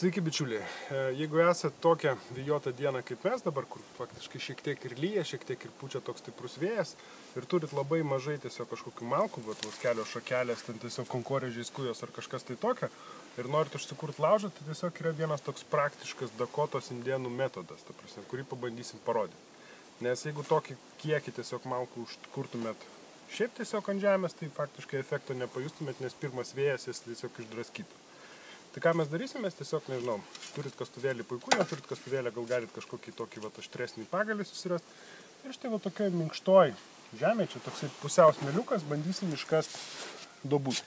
Sveiki bičiuliai, jeigu esate tokią vėjotą dieną kaip mes dabar, kur faktiškai šiek tiek ir lyja, šiek tiek ir pučia toks stiprus vėjas ir turit labai mažai tiesiog kažkokių malkų, bet vos kelios šakelės, ten tiesiog konkorėžiais kujos ar kažkas tai tokio ir norit užsikurt laužą, tai tiesiog yra vienas toks praktiškas Dakotos indėnų metodas, ta prasme, kurį pabandysim parodyti. Nes jeigu tokį kiekį tiesiog malkų užkurtumėt šiaip tiesiog ant žemės, tai faktiškai efekto nepajustumėt, nes pirmas vėjas jas tiesiog išdraskytų. Tai ką mes darysim, mes tiesiog, nežinau, turit kastuvėlį puiku, jau turit kastuvėlį, gal galit kažkokį tokį aštresnį pagalį susirast. Ir štai tokioj minkštoj žemė, čia toksai pusiau smėliukas, bandysim iškast duobutę.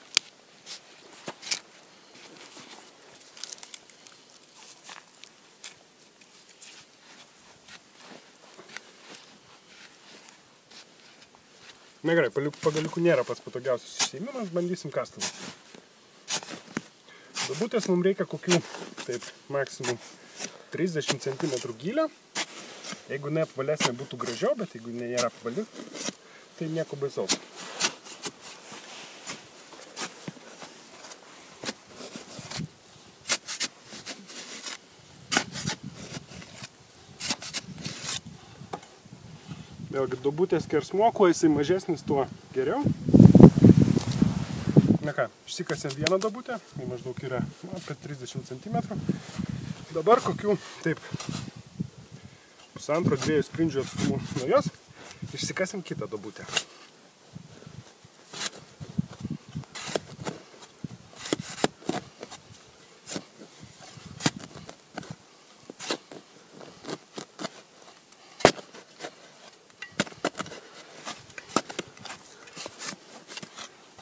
Na gerai, pagaliukų nėra pats patogiausias išsiėmimas, bandysim kastuvą. Duobutės mums reikia kokių, taip, maksimum 30 cm gylio. Jeigu ne apvalesnė būtų gražiau, bet jeigu nėra apvali, tai nieko baisaus. Vėlgi, duobutės skersmuo, kuo jisai mažesnis, tuo geriau. Na ką, išsikasėm vieną duobutę, tai maždaug yra apie 30 cm. Dabar kokių, taip, 1,5–2 sprindžių atstumų nuo jos, išsikasėm kitą duobutę.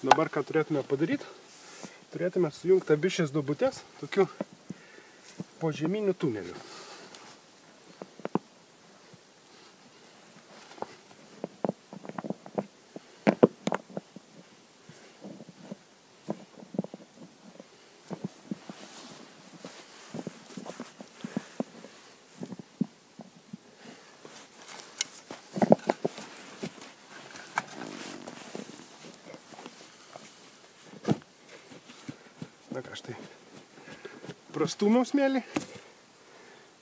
Dabar ką turėtume padaryti, turėtume sujungti abi šias duobutes tokiu požeminiu tuneliu. Na ką, štai prastūmiau smėlį,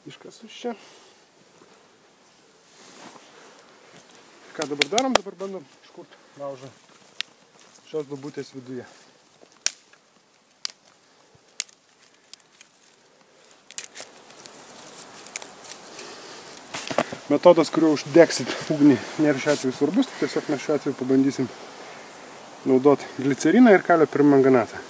iškasus čia. Ką dabar darom? Dabar bandom iškurt laužą šios duobutės viduje. Metodas, kuriuo uždegsit ugnį, nėra šiuo atveju svarbus, tiesiog mes šiuo atveju pabandysim naudoti gliceriną ir kalio permanganatą.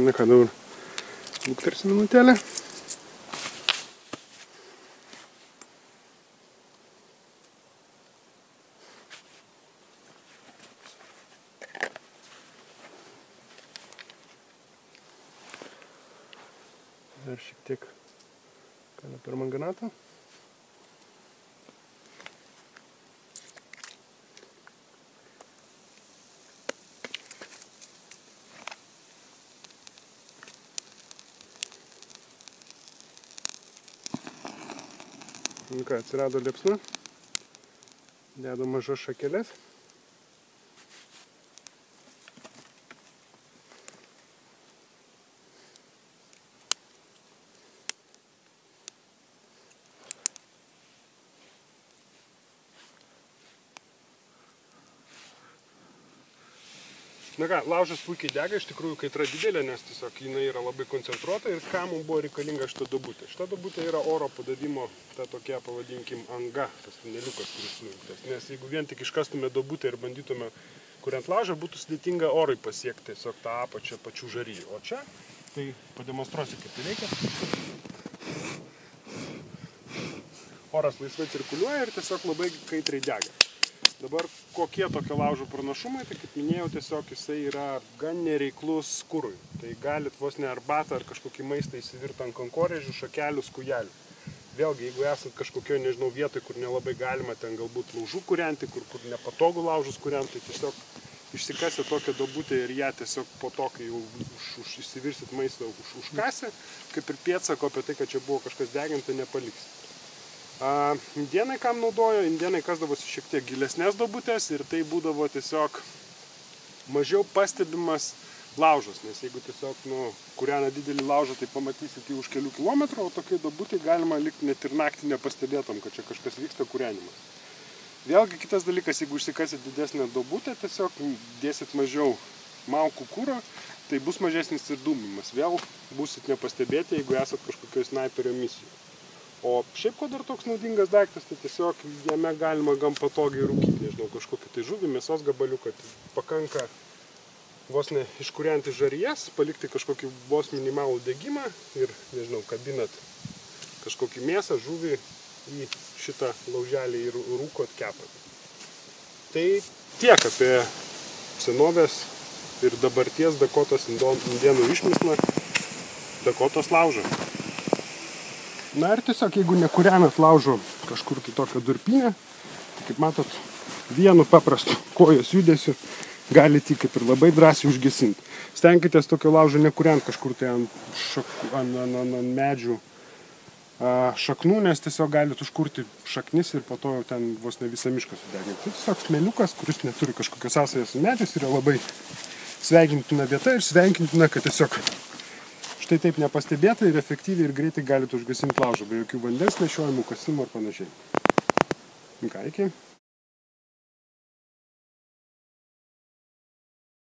Na ką, dabar luktersim minutėlę. Dar šiek tiek kalio permanganato. Nu ką, atsirado liepsna, dedam mažas šakeles. Na ką, laužas puikiai dega, iš tikrųjų kaitra didelė, nes tiesiog jinai yra labai koncentruota ir ką mums buvo reikalinga šita duobutė. Šita duobutė yra oro padavimo, ta tokia, pavadinkim, anga, tas tuneliukas, kuris sujungtas. Nes jeigu vien tik iškastume duobutę ir bandytume kuriant laužą, būtų sudėtinga orui pasiekti tiesiog tą apačią pačių žarijų. O čia, tai pademonstruosiu, kaip tai veikia. Oras laisvai cirkuliuoja ir tiesiog labai kaitriai dega. Dabar kokie tokio laužo pranašumai, tai kaip minėjau, tiesiog jisai yra gan nereiklus kurui. Tai galit vos ne arbatą ar kažkokį maistą įsivirti ant kankorėžių, šakelių, skujelių. Vėlgi, jeigu esat kažkokioje, nežinau, vietoje, kur nelabai galima ten galbūt laužų kūrenti, kur nepatogu laužus kūrenti, tai tiesiog išsikasę tokią duobutę ir ją tiesiog po to, kai jau išsivirsit maistą užkasę, kaip ir pėdsako apie tai, kad čia buvo kažkas deginta, nepaliks. Indienai kam naudojo, indienai kasdavosi šiek tiek gilesnės duobutės ir tai būdavo tiesiog mažiau pastebimas laužas, nes jeigu tiesiog kūrena didelį laužą, tai pamatysit jį už kelių kilometrų, o tokiai duobutė galima likti net ir naktį nepastebėtom, kad čia kažkas vyksta kūrenimas. Vėlgi kitas dalykas, jeigu išsikasit didesnę duobutę, tiesiog dėsit mažiau malkų kūro, tai bus mažesnis ir dūmimas. Vėl būsit nepastebėti, jeigu esat kažkokio snaiperio misijoje. O šiaip ko dar toks naudingas daiktas, tai tiesiog jame galima gan patogiai rūkyti, nežinau, kažkokį tai žuvį, mėsos gabaliuką, tai pakanka vos ne iškūrenti žarijas, palikti kažkokį vos minimalų degimą ir, nežinau, kabinat kažkokį mėsą, žuvį į šitą lauželį ir rūkot kepat. Tai tiek apie senovės ir dabarties Dakotos indienų išmislą Dakotos laužą. Na ir tiesiog, jeigu nekūrenat laužo kažkur kitokio durpynę, tai kaip matot, vienu paprastu kojos judesiu galite kaip ir labai drąsiai užgesinti. Stenkitės tokio laužo nekūrent kažkur tai ant medžių šaknų, nes tiesiog galite užkurti šaknis ir po to jau ten vos ne visą mišką sudeginti. Tai tiesiog smėliukas, kuris neturi kažkokios sąsajos su medžiais, yra labai sveikintina vieta ir sveikintina, kad tiesiog štai taip nepastebėta ir efektyviai ir greitai galite užgesinti laužą be jokių vandens nešiojimų, kasimo ir panašiai. Ką, iki?